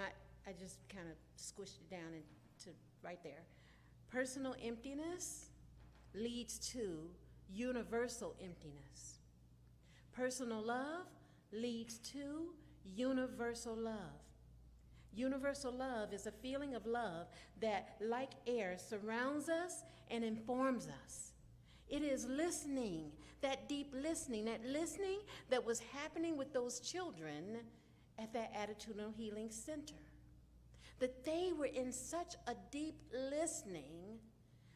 I just kind of squished it down into right there, personal emptiness leads to universal emptiness. Personal love leads to universal love. Universal love is a feeling of love that, like air, surrounds us and informs us. It is listening, that deep listening, that was happening with those children at that attitudinal healing center. That they were in such a deep listening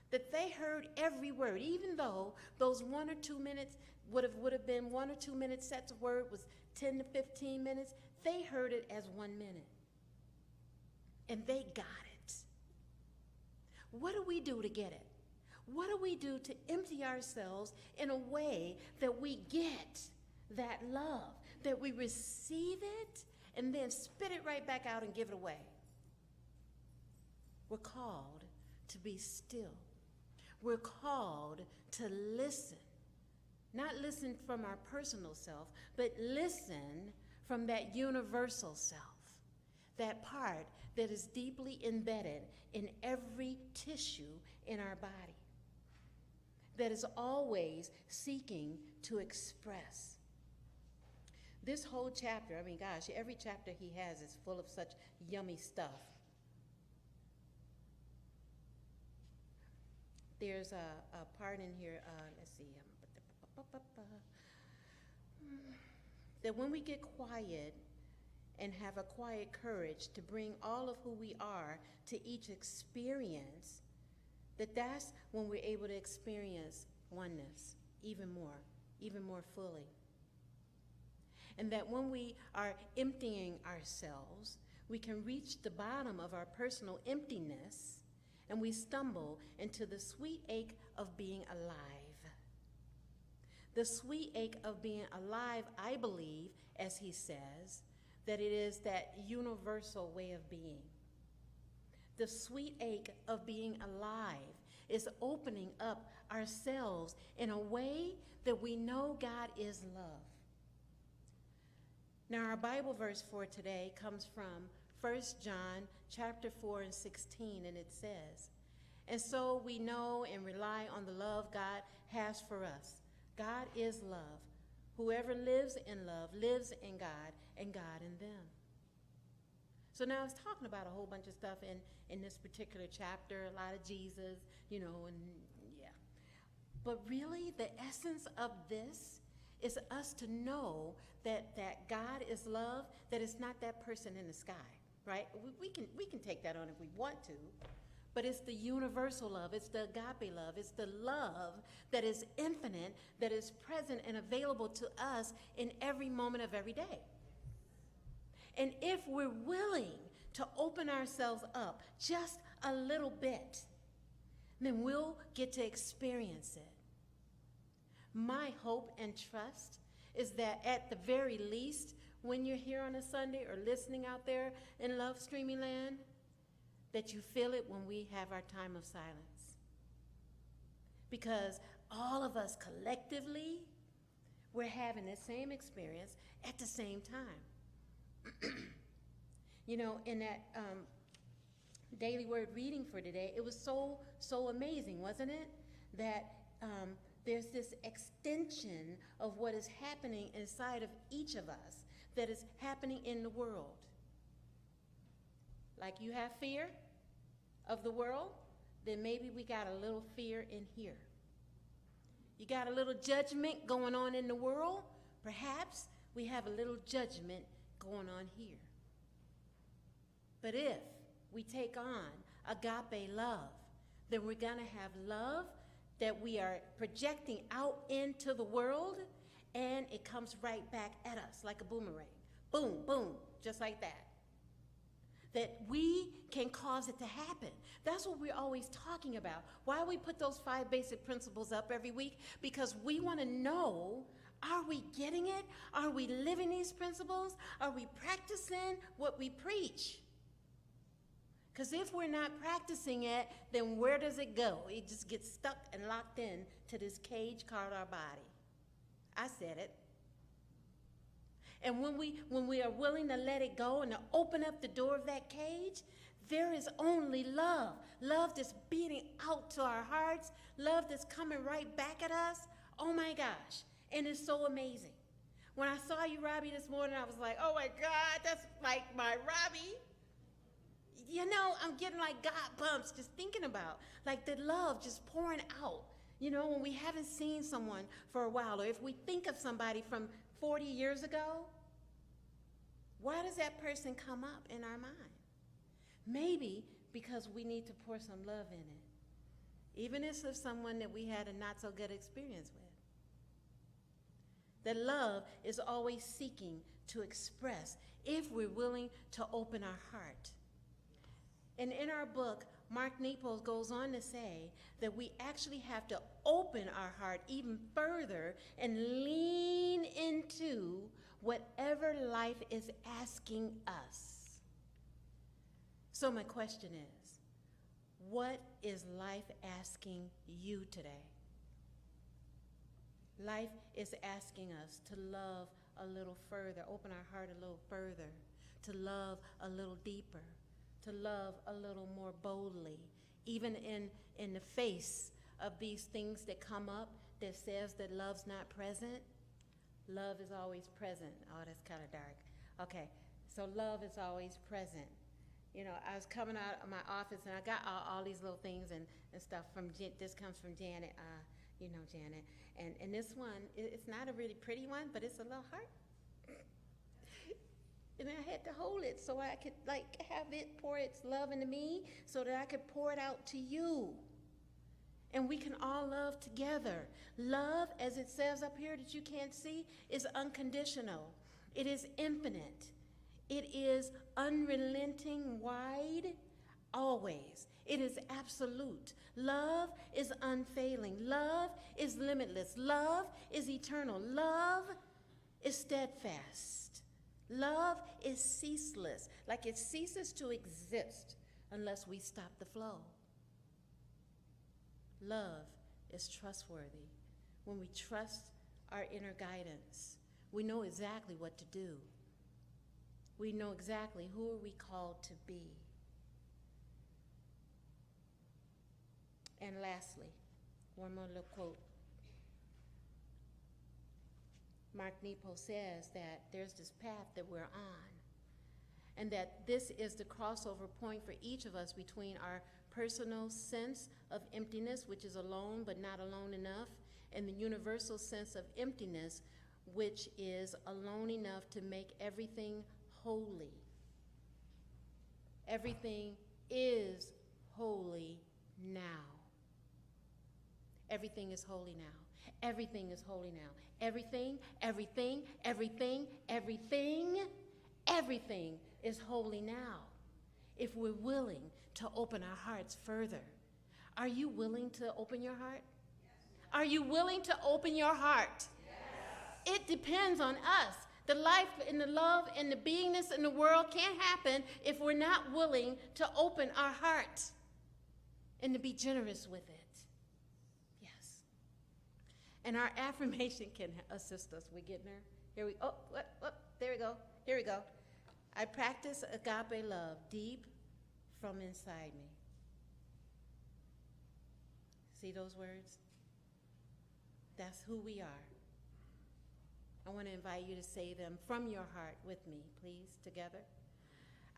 that they heard every word, even though those 1 or 2 minutes would have been 1 or 2 minute sets of word was 10 to 15 minutes, they heard it as 1 minute. And they got it. What do we do to get it? What do we do to empty ourselves in a way that we get that love, that we receive it, and then spit it right back out and give it away? We're called to be still. We're called to listen. Not listen from our personal self, but listen from that universal self, that part that is deeply embedded in every tissue in our body, that is always seeking to express. This whole chapter, I mean, gosh, every chapter he has is full of such yummy stuff. There's a part in here, let's see, that when we get quiet and have a quiet courage to bring all of who we are to each experience, that's when we're able to experience oneness even more fully. And that when we are emptying ourselves, we can reach the bottom of our personal emptiness and we stumble into the sweet ache of being alive. The sweet ache of being alive, I believe, as he says, that it is that universal way of being. The sweet ache of being alive is opening up ourselves in a way that we know God is love. Now, our Bible verse for today comes from 1 John chapter 4 and 16, and it says, "And so we know and rely on the love God has for us. God is love. Whoever lives in love lives in God, and God in them." So now it's talking about a whole bunch of stuff in this particular chapter, a lot of Jesus, and yeah. But really, the essence of this is us to know that God is love, that it's not that person in the sky, right? We can take that on if we want to, but it's the universal love, it's the agape love, it's the love that is infinite, that is present and available to us in every moment of every day. And if we're willing to open ourselves up just a little bit, then we'll get to experience it. My hope and trust is that at the very least, when you're here on a Sunday or listening out there in Love Streaming Land, that you feel it when we have our time of silence. Because all of us collectively, we're having the same experience at the same time. In that daily word reading for today, it was so amazing, wasn't it? That there's this extension of what is happening inside of each of us that is happening in the world. Like you have fear of the world, then maybe we got a little fear in here. You got a little judgment going on in the world, perhaps we have a little judgment going on here. But if we take on agape love, then we're gonna have love that we are projecting out into the world, and it comes right back at us like a boomerang. Boom, boom, just like that. That we can cause it to happen. That's what we're always talking about. Why we put those 5 basic principles up every week? Because we want to know, are we getting it? Are we living these principles? Are we practicing what we preach? Because if we're not practicing it, then where does it go? It just gets stuck and locked in to this cage called our body. I said it. And when we are willing to let it go and to open up the door of that cage, there is only love. Love that's beating out to our hearts. Love that's coming right back at us. Oh my gosh. And it's so amazing. When I saw you, Robbie, this morning, I was like, oh my God, that's like my Robbie. you know, I'm getting like God bumps just thinking about, like the love just pouring out. You know, when we haven't seen someone for a while, or if we think of somebody from 40 years ago, why does that person come up in our mind? Maybe because we need to pour some love in it, even if it's someone that we had a not so good experience with. That love is always seeking to express if we're willing to open our heart. And in our book, Mark Nepos goes on to say that we actually have to open our heart even further and lean into whatever life is asking us. So my question is, what is life asking you today? Life is asking us to love a little further, open our heart a little further, to love a little deeper, to love a little more boldly, even in the face of these things that come up that says that love's not present. Love is always present. Oh, that's kind of dark. Okay, so love is always present. You know, I was coming out of my office and I got all these little things and stuff from, this comes from Janet, you know Janet. And this one, it's not a really pretty one, but it's a little heart. And I had to hold it so I could like have it pour its love into me so that I could pour it out to you. And we can all love together. Love, as it says up here that you can't see, is unconditional. It is infinite. It is unrelenting, wide, always. It is absolute. Love is unfailing. Love is limitless. Love is eternal. Love is steadfast. Love is ceaseless. Like it ceases to exist unless we stop the flow. Love is trustworthy. When we trust our inner guidance, we know exactly what to do. We know exactly who are we called to be. And lastly, one more little quote. Mark Nepos says that there's this path that we're on, and that this is the crossover point for each of us between our personal sense of emptiness, which is alone but not alone enough, and the universal sense of emptiness, which is alone enough to make everything holy. Everything is holy now. Everything is holy now. Everything is holy now. Everything, everything, everything, everything, everything is holy now. If we're willing to open our hearts further. Are you willing to open your heart? Yes. Are you willing to open your heart? Yes. It depends on us. The life and the love and the beingness in the world can't happen if we're not willing to open our heart and to be generous with it. Yes. And our affirmation can assist us. We getting there? Here we go. There we go. Here we go. I practice agape love deep from inside me. See those words? That's who we are. I want to invite you to say them from your heart with me, please, together.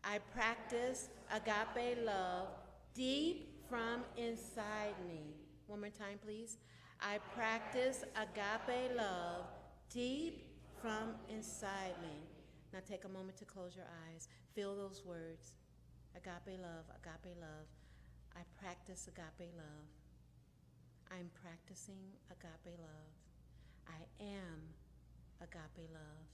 I practice agape love deep from inside me. One more time, please. I practice agape love deep from inside me. Now take a moment to close your eyes. Feel those words. Agape love, agape love. I practice agape love. I'm practicing agape love. I am agape love.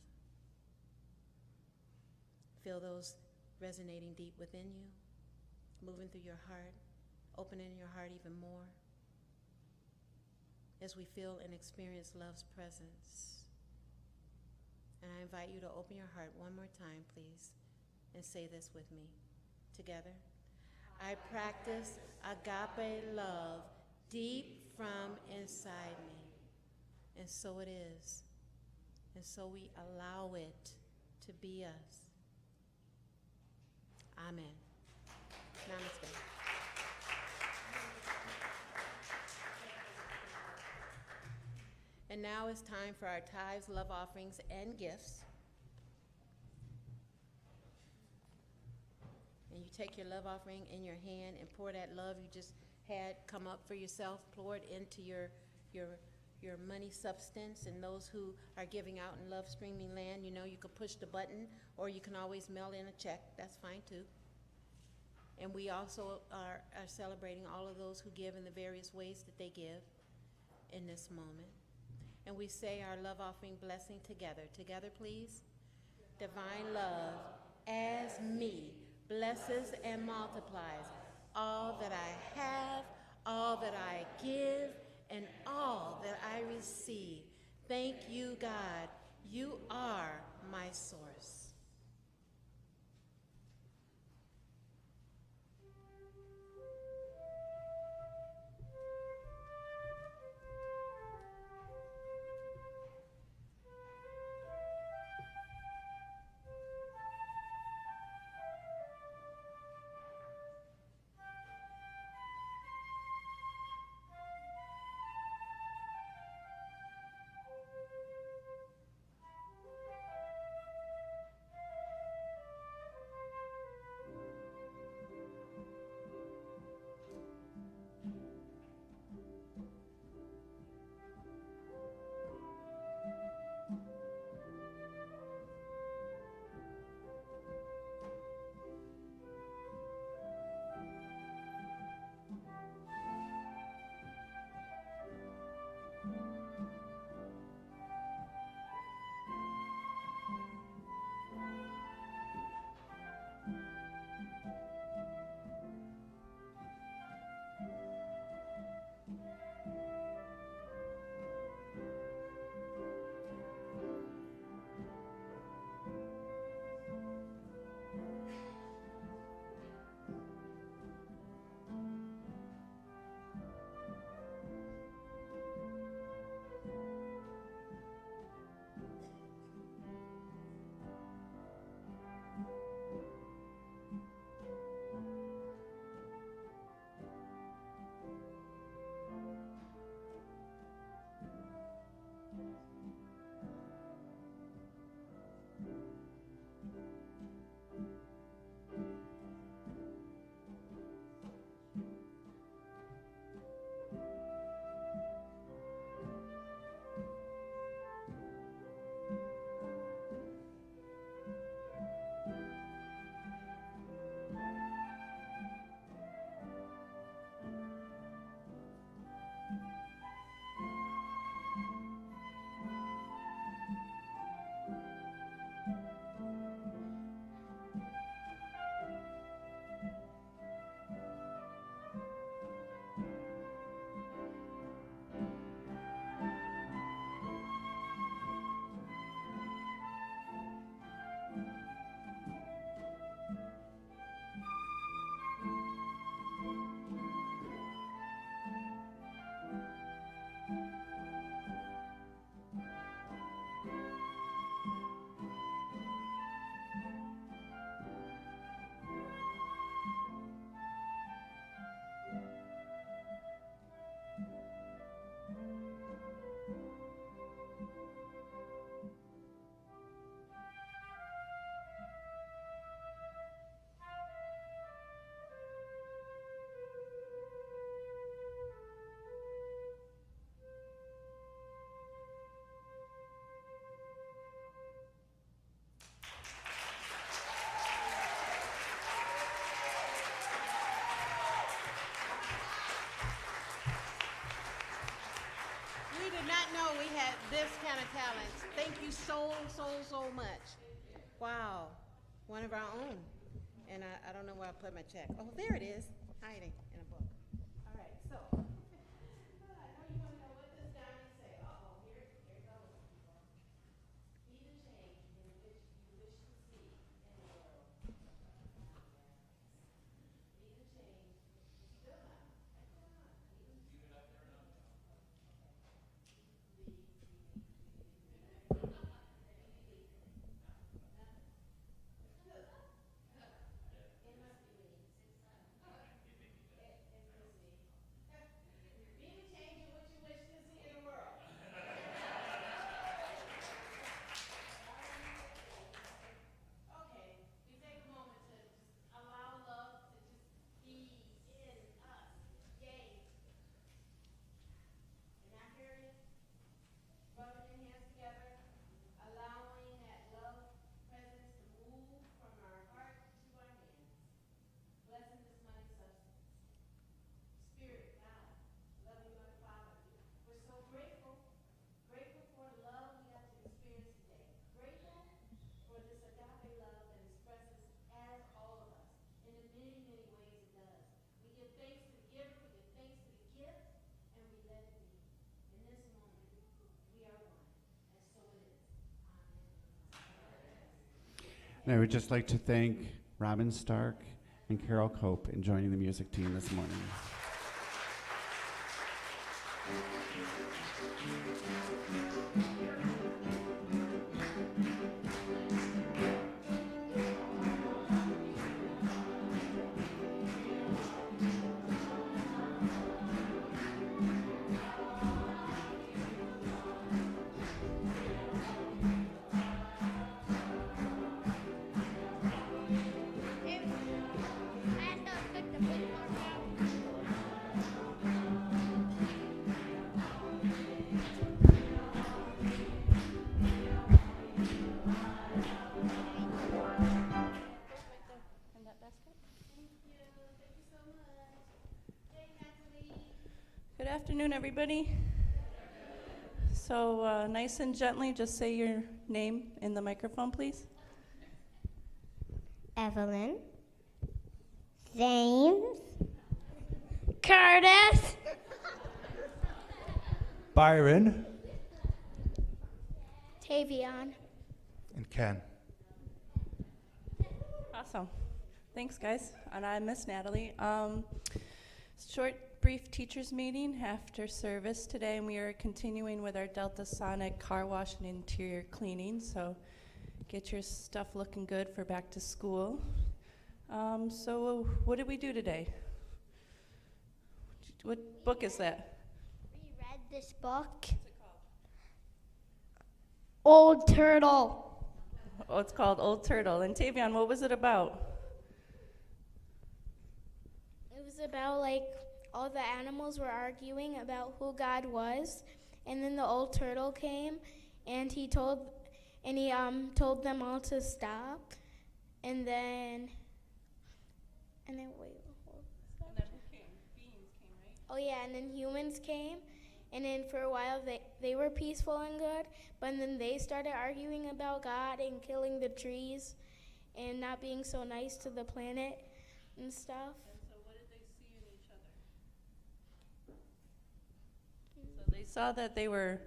Feel those resonating deep within you, moving through your heart, opening your heart even more as we feel and experience love's presence. And I invite you to open your heart one more time, please, and say this with me together. I practice agape love deep from inside me. And so it is. And so we allow it to be us. Amen. Namaste. And now it's time for our tithes, love offerings, and gifts. And you take your love offering in your hand and pour that love you just had come up for yourself, pour it into your money substance. And those who are giving out in Love Streaming Land, you know, you can push the button, or you can always mail in a check. That's fine too. And we also are celebrating all of those who give in the various ways that they give in this moment. And we say our love offering blessing together. Together, please. Divine love, as me, blesses and multiplies all that I have, all that I give, and all that I receive. Thank you, God. You are my source. Know we had this kind of talent. Thank you so much. Wow. One of our own. And I don't know where I put my check. Oh, there it is, hiding in a book. All right, so. I know you want to know what this down and say. Uh-oh, here it goes. Be the change in which you wish to see in the world. Be the change. Still not. Come on. Leave it up there enough. And I would just like to thank Robin Stark and Carol Cope in joining the music team this morning. Good afternoon, everybody. So nice and gently, just say your name in the microphone, please. Evelyn, James, Curtis, Byron, Tavion. and Ken. Awesome. Thanks, guys. And I'm Miss Natalie. Short, brief teachers meeting after service today, and we are continuing with our Delta Sonic car wash and interior cleaning. So get your stuff looking good for back to school. So what did we do today? What book is that? We read this book. What's it called? Old Turtle. Oh, it's called Old Turtle. And Tavion, what was it about? It was about like all the animals were arguing about who God was, and then the old turtle came, and he told them all to stop, and then wait. And then who came? Beings came, right? Oh yeah, and then humans came, and then for a while they were peaceful and good, but then they started arguing about God and killing the trees, and not being so nice to the planet and stuff. They saw that they were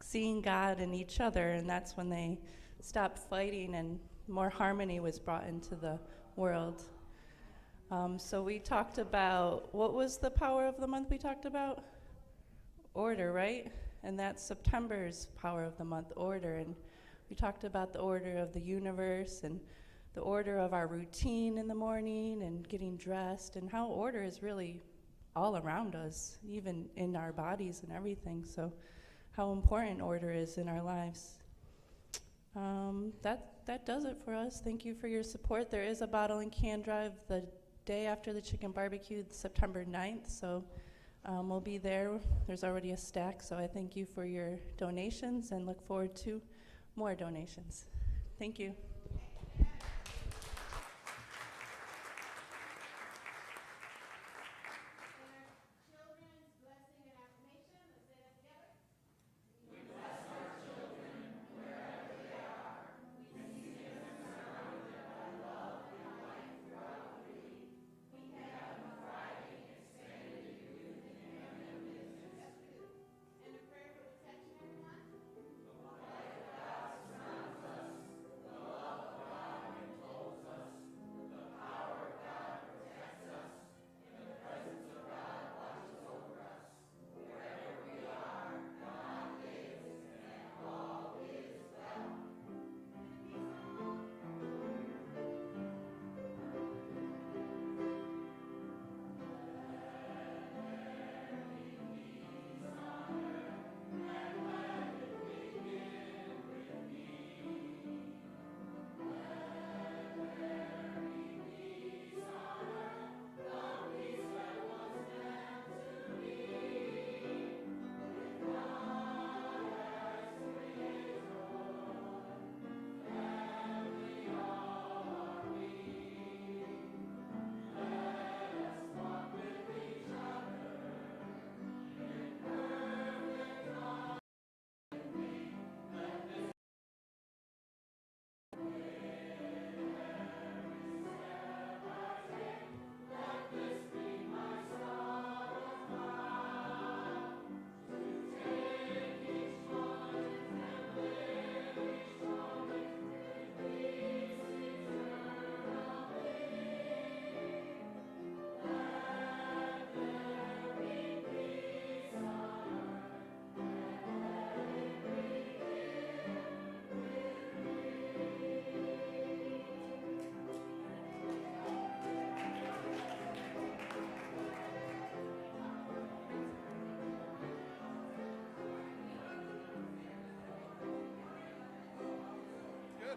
seeing God in each other, and that's when they stopped fighting and more harmony was brought into the world. So we talked about, what was the power of the month we talked about? Order, right? And that's September's power of the month, order. And we talked about the order of the universe and the order of our routine in the morning and getting dressed, and how order is really all around us, even in our bodies and everything. So how important order is in our lives. That does it for us. Thank you for your support. There is a bottle and can drive the day after the chicken barbecue, September 9th. So we'll be there. There's already a stack. So I thank you for your donations and look forward to more donations. Thank you.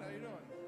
How you doing?